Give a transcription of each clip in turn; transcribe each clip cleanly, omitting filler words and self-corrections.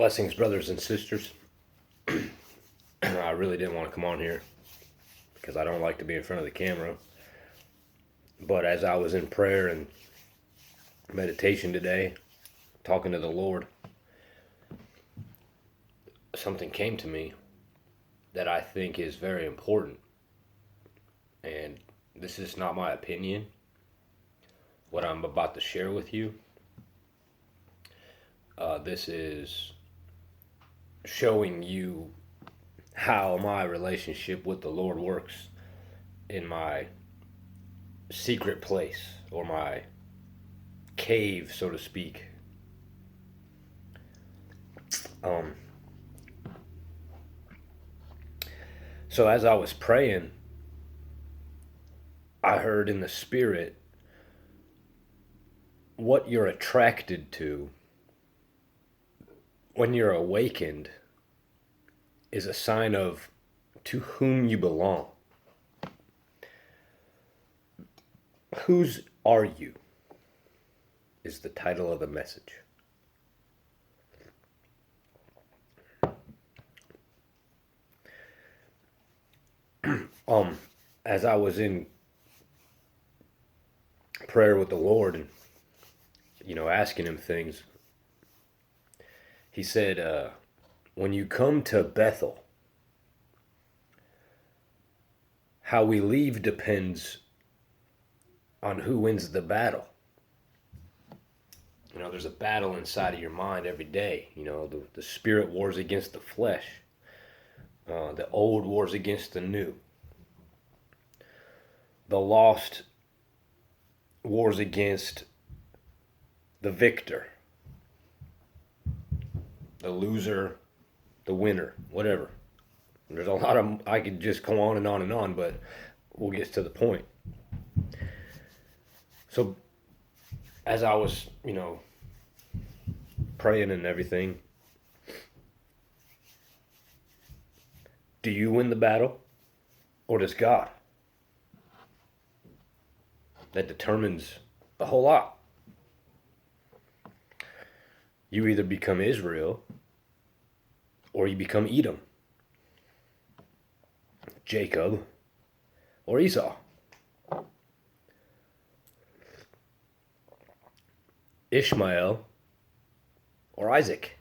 Blessings, brothers and sisters. I really didn't want to come on here because I don't like to be in front of the camera. But as I was in prayer and meditation today, talking to the Lord, something came to me that I think is very important. And this is not my opinion, what I'm about to share with you. This is showing you how my relationship with the Lord works in my secret place or my cave, so to speak. So as I was praying, I heard in the spirit what you're attracted to when you're awakened is a sign of to whom you belong. Whose are you? Is the title of the message. As I was in prayer with the Lord and asking him things, he said, when you come to Bethel, how we leave depends on who wins the battle. There's a battle inside of your mind every day. The spirit wars against the flesh. The old wars against the new. The lost wars against the victor. The loser, the winner, whatever. There's a lot of, I could just go on and on and on, but we'll get to the point. So, as I was, praying and everything, do you win the battle or does God? That determines a whole lot. You either become Israel or you become Edom, Jacob or Esau, Ishmael or Isaac.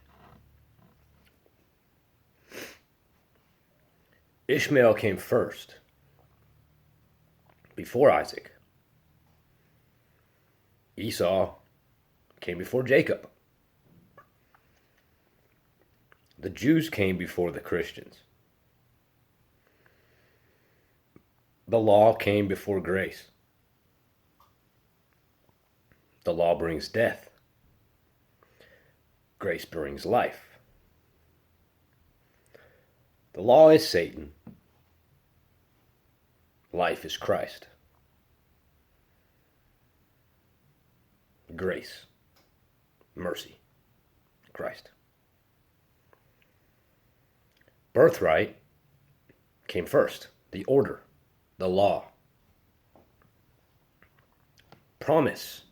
Ishmael came first, before Isaac. Esau came before Jacob. The Jews came before the Christians. The law came before grace. The law brings death. Grace brings life. The law is Satan. Life is Christ. Grace, mercy, Christ. Birthright came first. The order, the law. Promise,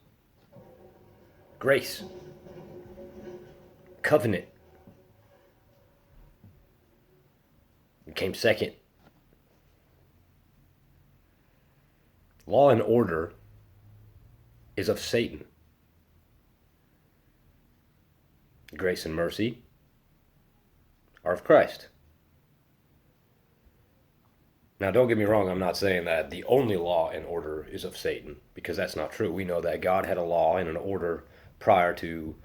grace, covenant came second. Law and order is of Satan. Grace and mercy are of Christ. Now, don't get me wrong, I'm not saying that the only law and order is of Satan, because that's not true. We know that God had a law and an order prior to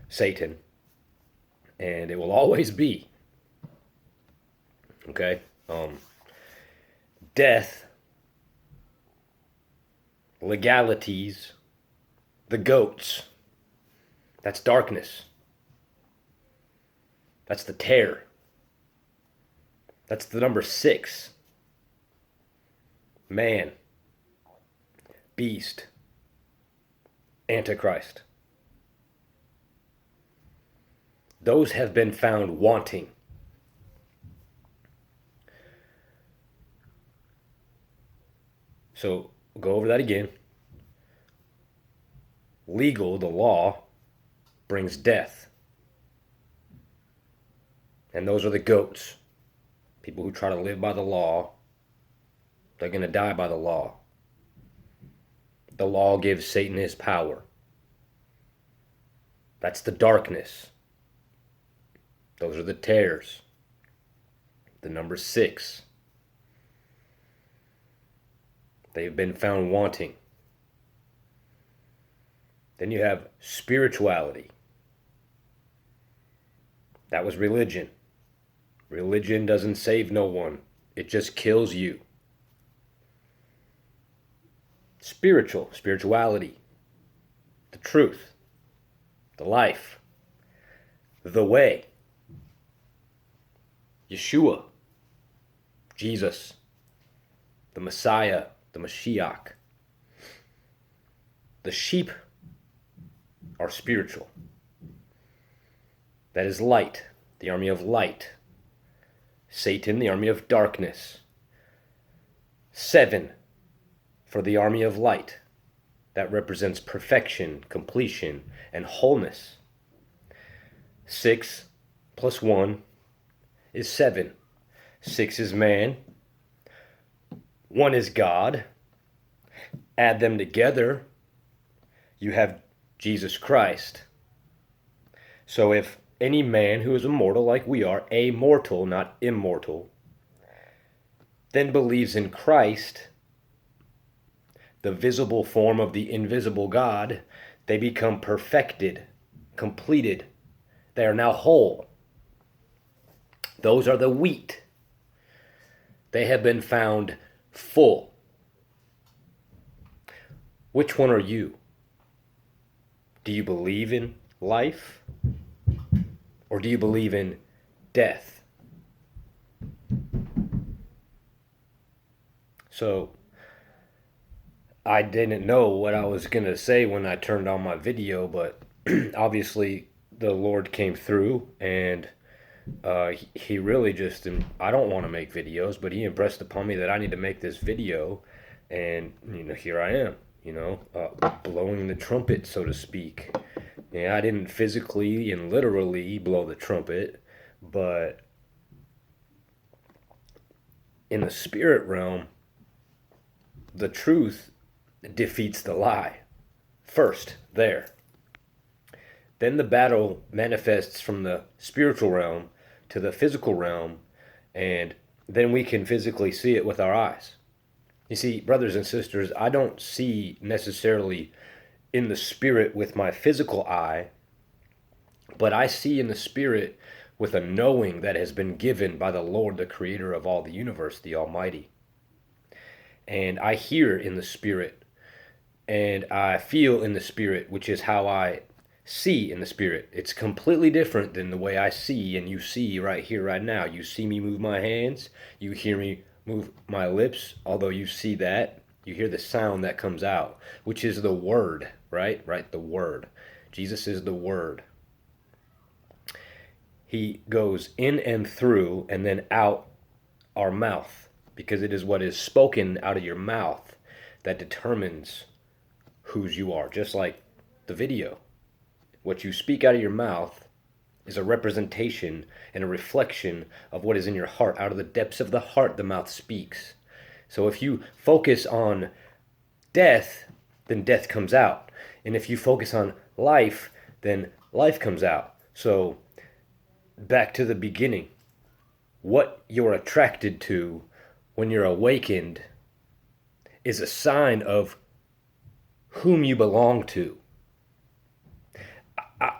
Satan, and it will always be. Okay? Death, legalities, the goats, that's darkness. That's the terror. That's the number 6. Man, beast, Antichrist. Those have been found wanting. So, go over that again. Legal, the law, brings death. And those are the goats. People who try to live by the law, they're going to die by the law. The law gives Satan his power. That's the darkness. Those are the tares. The number 6. They've been found wanting. Then you have spirituality. That was religion. Religion doesn't save no one. It just kills you. Spirituality, the truth, the life, the way, Yeshua, Jesus, the Messiah, the Mashiach. The sheep are spiritual. That is light, the army of light. Satan, the army of darkness. 7 for the army of light. That represents perfection, completion, and wholeness. 6 plus 1 is 7. 6 is man. 1 is God. Add them together, you have Jesus Christ. So if any man who is immortal like we are, amortal, not immortal, then believes in Christ, the visible form of the invisible God, they become perfected, completed. They are now whole. Those are the wheat. They have been found full. Which one are you? Do you believe in life? Or do you believe in death? So, I didn't know what I was going to say when I turned on my video, but obviously the Lord came through, and he really just, I don't want to make videos, but he impressed upon me that I need to make this video, and here I am, blowing the trumpet, so to speak. Yeah, I didn't physically and literally blow the trumpet, but in the spirit realm, the truth defeats the lie first there. Then the battle manifests from the spiritual realm to the physical realm, and then we can physically see it with our eyes. You see, brothers and sisters, I don't see necessarily in the spirit with my physical eye, but I see in the spirit with a knowing that has been given by the Lord, the creator of all the universe, the Almighty. And I hear in the spirit, and I feel in the spirit, which is how I see in the spirit. It's completely different than the way I see and you see right here, right now. You see me move my hands, you hear me move my lips, although you see that. You hear the sound that comes out, which is the word, right? Right, the word. Jesus is the word. He goes in and through and then out our mouth, because it is what is spoken out of your mouth that determines whose you are. Just like the video. What you speak out of your mouth is a representation and a reflection of what is in your heart. Out of the depths of the heart, the mouth speaks. So if you focus on death, then death comes out. And if you focus on life, then life comes out. So back to the beginning. What you're attracted to when you're awakened is a sign of whom you belong to.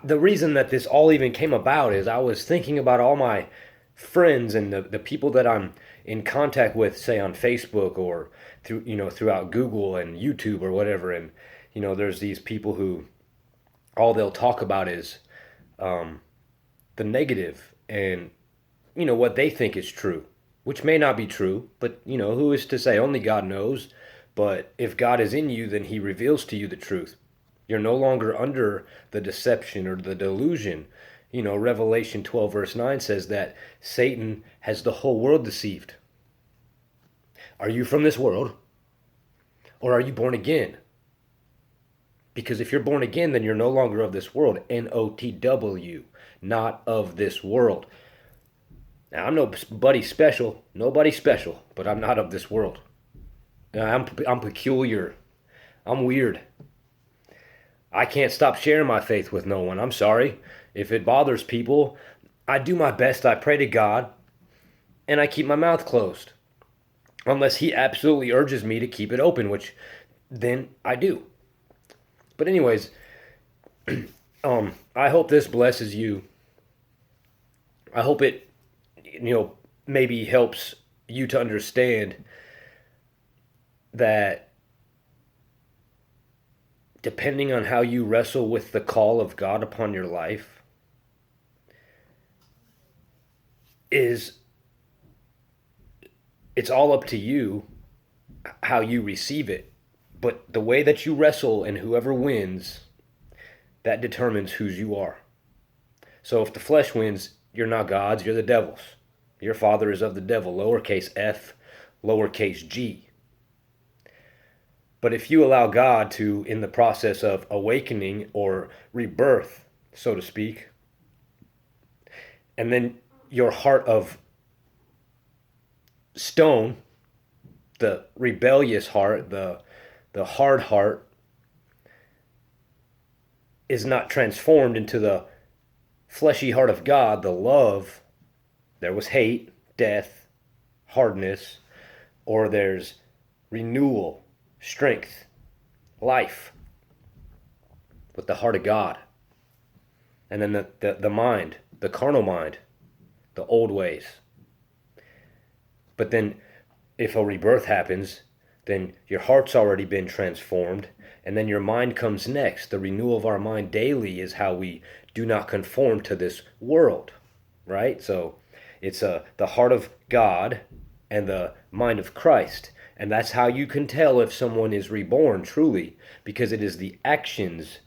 The reason that this all even came about is I was thinking about all my friends and the people that I'm in contact with, say on Facebook or throughout Google and YouTube or whatever, and there's these people who all they'll talk about is the negative and what they think is true, which may not be true, but who is to say? Only God knows. But if God is in you, then he reveals to you the truth. You're no longer under the deception or the delusion. Revelation 12 verse 9 says that Satan has the whole world deceived. Are you from this world? Or are you born again? Because if you're born again, then you're no longer of this world. N-O-T-W, not of this world. Now, I'm nobody special, nobody special, but I'm not of this world. I'm peculiar. I'm weird. I can't stop sharing my faith with no one. I'm sorry. If it bothers people, I do my best. I pray to God and I keep my mouth closed. Unless He absolutely urges me to keep it open, which then I do. But, anyways, I hope this blesses you. I hope it, maybe helps you to understand that depending on how you wrestle with the call of God upon your life, is it's all up to you how you receive it. But the way that you wrestle and whoever wins, that determines whose you are. So if the flesh wins, you're not God's, you're the devil's. Your father is of the devil, lowercase f, lowercase g. But if you allow God to, in the process of awakening or rebirth, so to speak, and then your heart of stone, the rebellious heart, the hard heart, is not transformed into the fleshy heart of God, the love, there was hate, death, hardness, or there's renewal, strength, life with the heart of God. And then the mind, the carnal mind, the old ways. But then if a rebirth happens, then your heart's already been transformed, and then your mind comes next. The renewal of our mind daily is how we do not conform to this world, right? So it's the heart of God and the mind of Christ. And that's how you can tell if someone is reborn truly, because it is the actions,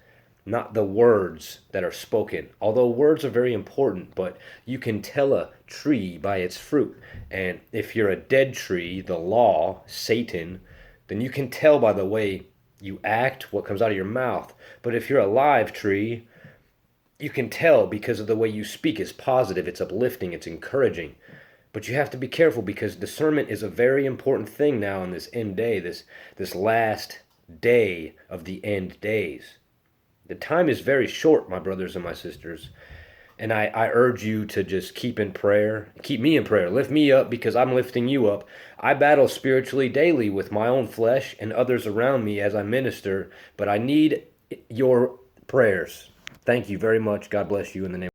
not the words that are spoken. Although words are very important, but you can tell a tree by its fruit. And if you're a dead tree, the law, Satan, then you can tell by the way you act, what comes out of your mouth. But if you're a live tree, you can tell because of the way you speak is positive, it's uplifting, it's encouraging. But you have to be careful because discernment is a very important thing now in this end day, this last day of the end days. The time is very short, my brothers and my sisters. And I urge you to just keep in prayer. Keep me in prayer. Lift me up because I'm lifting you up. I battle spiritually daily with my own flesh and others around me as I minister, but I need your prayers. Thank you very much. God bless you in the name